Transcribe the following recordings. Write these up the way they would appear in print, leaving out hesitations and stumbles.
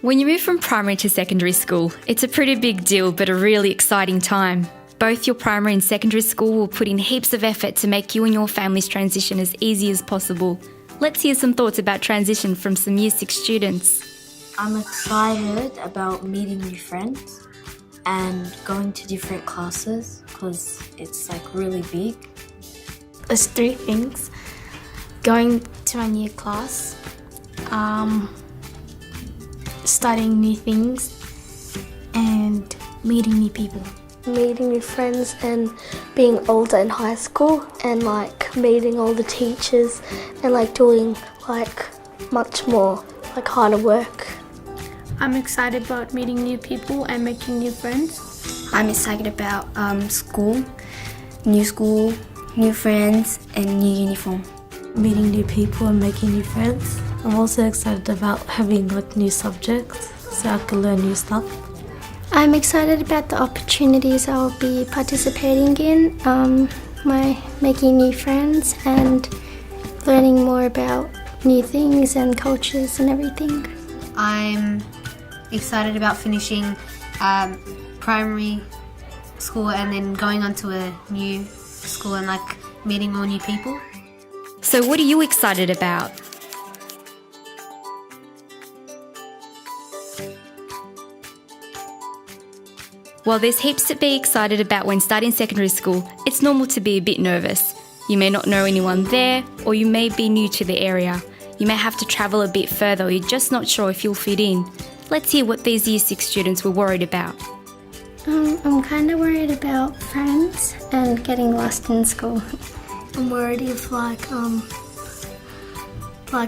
When you move from primary to secondary school, it's a pretty big deal but a really exciting time. Both your primary and secondary school will put in heaps of effort to make you and your family's transition as easy as possible. Let's hear some thoughts about transition from some Year 6 students. I'm excited about meeting new friends and going to different classes because it's really big. There's 3 things: going to my new class, studying new things, and meeting new people. Meeting new friends and being older in high school and meeting all the teachers and doing much more harder work. I'm excited about meeting new people and making new friends. I'm excited about school, new friends and new uniform. Meeting new people and making new friends. I'm also excited about having new subjects so I can learn new stuff. I'm excited about the opportunities I'll be participating in, making new friends and learning more about new things and cultures and everything. I'm excited about finishing primary school and then going on to a new school and meeting all new people. So what are you excited about? While there's heaps to be excited about when starting secondary school, it's normal to be a bit nervous. You may not know anyone there, or you may be new to the area. You may have to travel a bit further, or you're just not sure if you'll fit in. Let's hear what these Year 6 students were worried about. I'm kind of worried about friends and getting lost in school. I'm worried if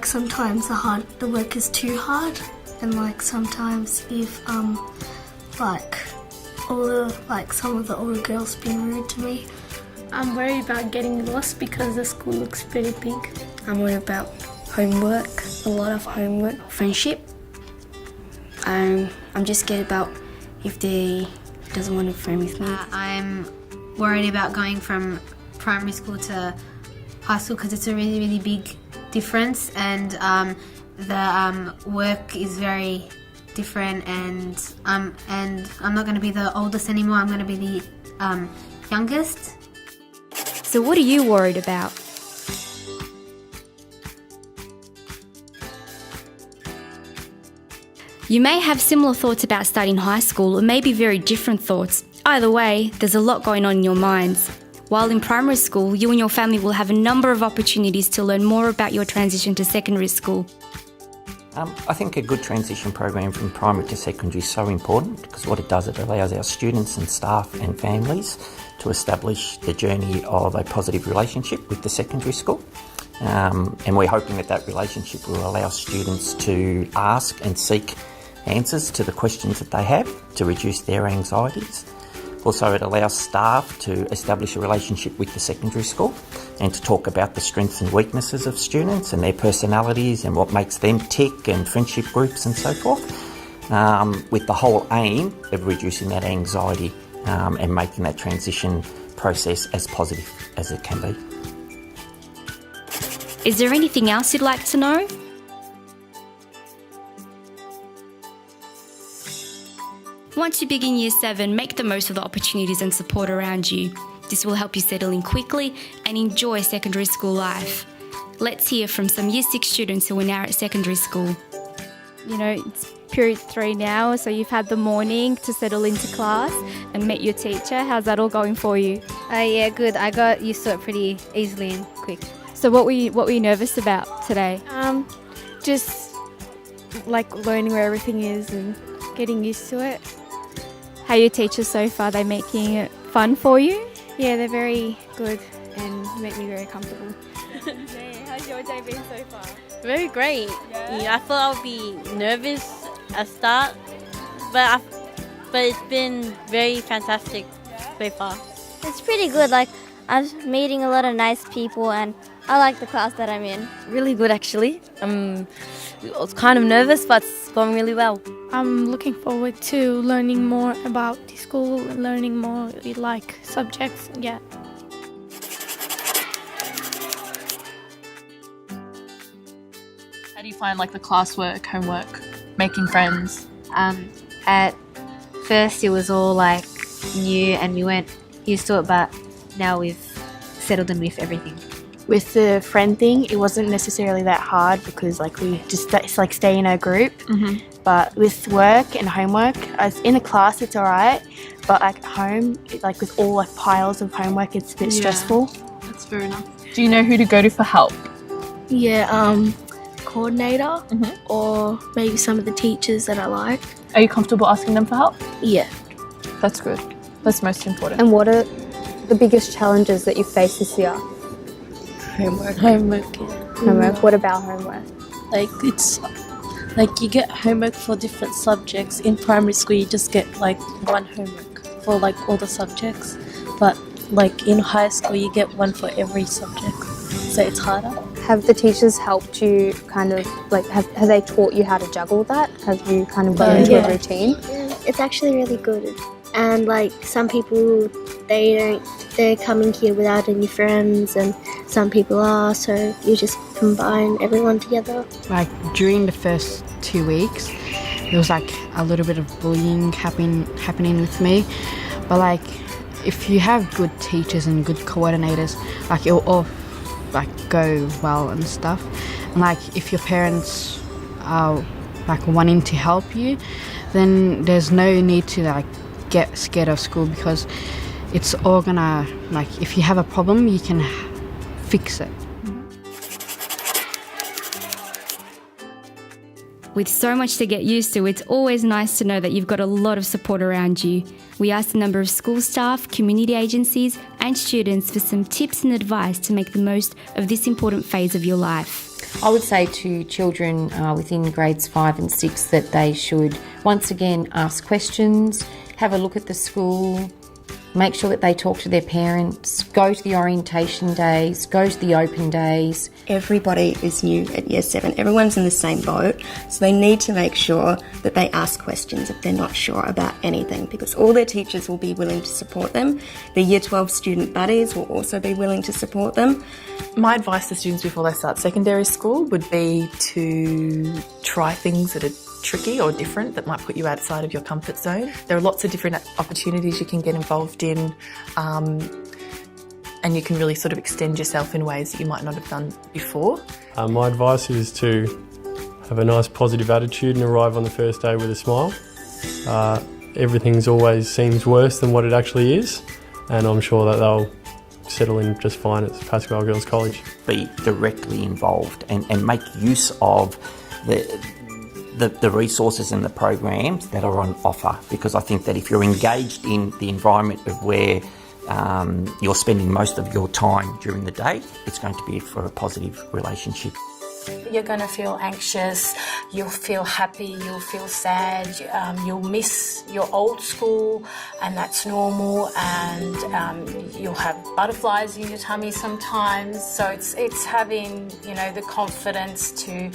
sometimes the work is too hard, and sometimes if some of the older girls being rude to me. I'm worried about getting lost because the school looks pretty big. I'm worried about homework, a lot of homework, friendship. I'm just scared about if they doesn't want to friend with me. I'm worried about going from primary school to high school because it's a really, really big difference, and the work is very different, and I'm not going to be the oldest anymore. I'm going to be the youngest. So what are you worried about? You may have similar thoughts about starting high school, or maybe very different thoughts. Either way, there's a lot going on in your minds. While in primary school, you and your family will have a number of opportunities to learn more about your transition to secondary school. I think a good transition program from primary to secondary is so important because what it does, it allows our students and staff and families to establish the journey of a positive relationship with the secondary school. And we're hoping that relationship will allow students to ask and seek answers to the questions that they have to reduce their anxieties. Also, it allows staff to establish a relationship with the secondary school and to talk about the strengths and weaknesses of students and their personalities and what makes them tick and friendship groups and so forth, with the whole aim of reducing that anxiety and making that transition process as positive as it can be. Is there anything else you'd like to know? Once you begin Year 7, make the most of the opportunities and support around you. This will help you settle in quickly and enjoy secondary school life. Let's hear from some Year 6 students who are now at secondary school. It's period 3 now, so you've had the morning to settle into class and meet your teacher. How's that all going for you? Yeah, good. I got used to it pretty easily and quick. So what were you nervous about today? Just learning where everything is and getting used to it. How are your teachers so far? They making it fun for you? Yeah, they're very good and make me very comfortable. How's your day been so far? Very great. Yeah, I thought I would be nervous at start, but it's been very fantastic so far. It's pretty good. I'm meeting a lot of nice people and I like the class that I'm in. Really good actually. I was kind of nervous, but it's going really well. I'm looking forward to learning more about the school, learning more subjects. Yeah. How do you find the classwork, homework making friends? At first it was all like new and we weren't used to it, but now we've settled in with everything. With the friend thing, it wasn't necessarily that hard because like we just like stay in a group. But with work and homework, in a class it's alright, but like at home, like with all like piles of homework, it's a bit stressful. That's fair enough. Do you know who to go to for help? Yeah, coordinator or maybe some of the teachers that I like. Are you comfortable asking them for help? Yeah. That's good. That's most important. And what are the biggest challenges that you face this year? Homework. Homework. What about homework? Like it's like you get homework for different subjects. In primary school you just get like one homework for like all the subjects, but like in high school you get one for every subject, so it's harder. Have the teachers helped you kind of like, have they taught you how to juggle that? Have you kind of got into a routine? It's actually really good. And like some people, they're coming here without any friends, and some people are, so you just combine everyone together. Like during the first 2 weeks, there was like a little bit of bullying happening with me, but like if you have good teachers and good coordinators, like it'll all like go well and stuff. And like if your parents are like wanting to help you, then there's no need to like get scared of school, because it's all gonna, like if you have a problem you can fix it. With so much to get used to, it's always nice to know that you've got a lot of support around you. We asked a number of school staff, community agencies and students for some tips and advice to make the most of this important phase of your life. I would say to children within grades 5 and 6 that they should once again ask questions, have a look at the school, make sure that they talk to their parents, go to the orientation days, go to the open days. Everybody is new at Year 7. Everyone's in the same boat, so they need to make sure that they ask questions if they're not sure about anything, because all their teachers will be willing to support them. The Year 12 student buddies will also be willing to support them. My advice to students before they start secondary school would be to try things that are tricky or different that might put you outside of your comfort zone. There are lots of different opportunities you can get involved in, and you can really sort of extend yourself in ways that you might not have done before. My advice is to have a nice positive attitude and arrive on the first day with a smile. Everything's always seems worse than what it actually is, and I'm sure that they'll settle in just fine at Pascoe Vale Girls College. Be directly involved and make use of the resources and the programs that are on offer, because I think that if you're engaged in the environment of where you're spending most of your time during the day, it's going to be for a positive relationship. You're going to feel anxious, you'll feel happy, you'll feel sad, you'll miss your old school, and that's normal, and you'll have butterflies in your tummy sometimes. So it's having, you know, the confidence to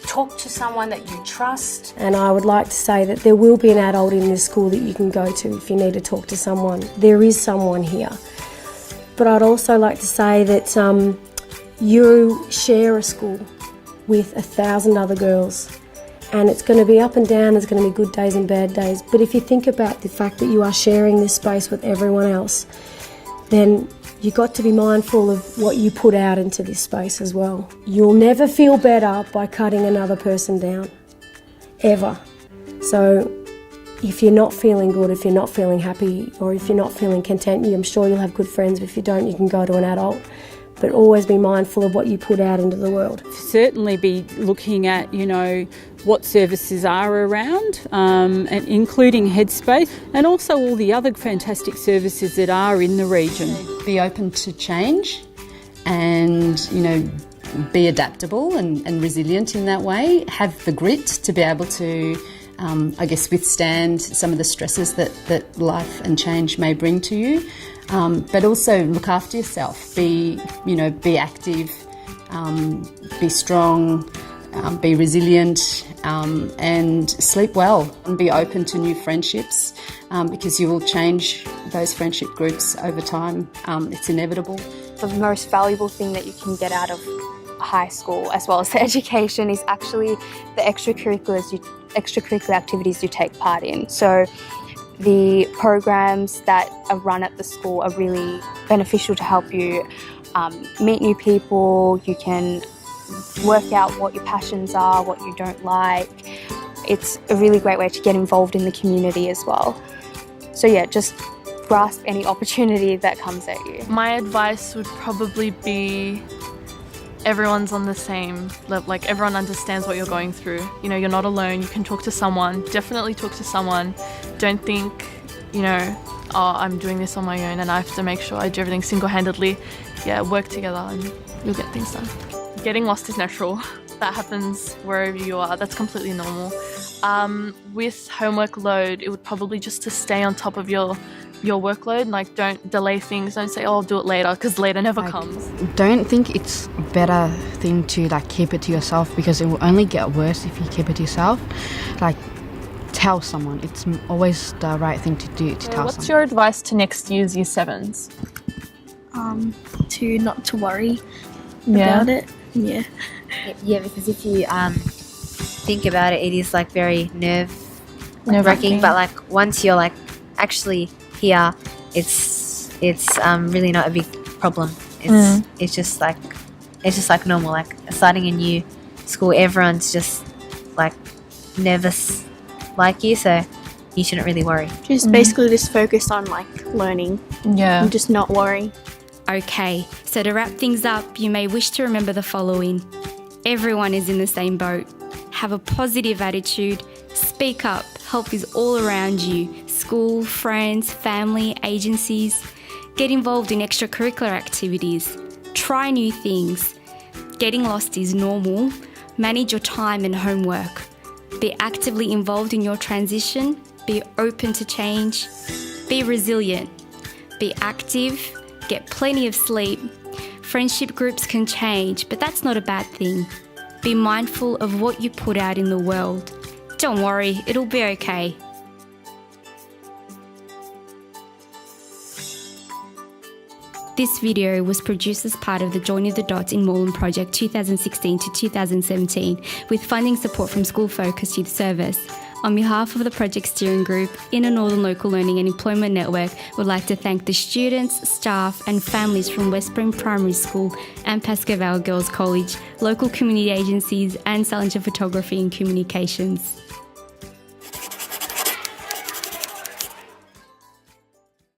talk to someone that you trust. And I would like to say that there will be an adult in this school that you can go to if you need to talk to someone. There is someone here. But I'd also like to say that you share a school with 1,000 other girls, and it's going to be up and down, there's going to be good days and bad days, but if you think about the fact that you are sharing this space with everyone else, then you've got to be mindful of what you put out into this space as well. You'll never feel better by cutting another person down, ever. So if you're not feeling good, if you're not feeling happy, or if you're not feeling content, I'm sure you'll have good friends. If you don't, you can go to an adult. But always be mindful of what you put out into the world. Certainly be looking at, you know, what services are around, and including Headspace, and also all the other fantastic services that are in the region. Be open to change and, you know, be adaptable and resilient in that way. Have the grit to be able to, I guess, withstand some of the stresses that life and change may bring to you. But also look after yourself. Be active, be strong, be resilient, and sleep well. And be open to new friendships, because you will change those friendship groups over time. It's inevitable. The most valuable thing that you can get out of high school, as well as the education, is actually the extracurriculars extracurricular activities you take part in. So the programs that are run at the school are really beneficial to help you meet new people. You can work out what your passions are, what you don't like. It's a really great way to get involved in the community as well. So yeah, just grasp any opportunity that comes at you. My advice would probably be everyone's on the same level, like everyone understands what you're going through. You know, you're not alone, you can talk to someone, definitely talk to someone. Don't think, you know, oh, I'm doing this on my own and I have to make sure I do everything single-handedly. Yeah, work together and you'll get things done. Getting lost is natural. That happens wherever you are, that's completely normal. With homework load, it would probably just to stay on top of your workload, like don't delay things, don't say, oh, I'll do it later, because later never comes. Don't think it's a better thing to like keep it to yourself, because it will only get worse if you keep it to yourself. Like, tell someone. It's always the right thing to do, to tell someone. What's your advice to next year's Year 7s? To not to worry about it. Yeah. Yeah, because if you think about it, it is like very nerve-wracking. But like once you're like actually here, it's really not a big problem. It's just like normal. Like starting a new school, everyone's just like nervous like you, so you shouldn't really worry. Just basically just focus on like learning. Yeah. And just not worry. Okay, so to wrap things up, you may wish to remember the following. Everyone is in the same boat. Have a positive attitude. Speak up. Help is all around you. School, friends, family, agencies. Get involved in extracurricular activities. Try new things. Getting lost is normal. Manage your time and homework. Be actively involved in your transition. Be open to change. Be resilient. Be active. Get plenty of sleep. Friendship groups can change, but that's not a bad thing. Be mindful of what you put out in the world. Don't worry, it'll be okay. This video was produced as part of the Joining the Dots in Moreland project 2016 to 2017 with funding support from School Focused Youth Service. On behalf of the Project Steering Group, Inner Northern Local Learning and Employment Network, would like to thank the students, staff and families from Westbreen Primary School and Pascoe Vale Girls College, local community agencies and Salinger Photography and Communications.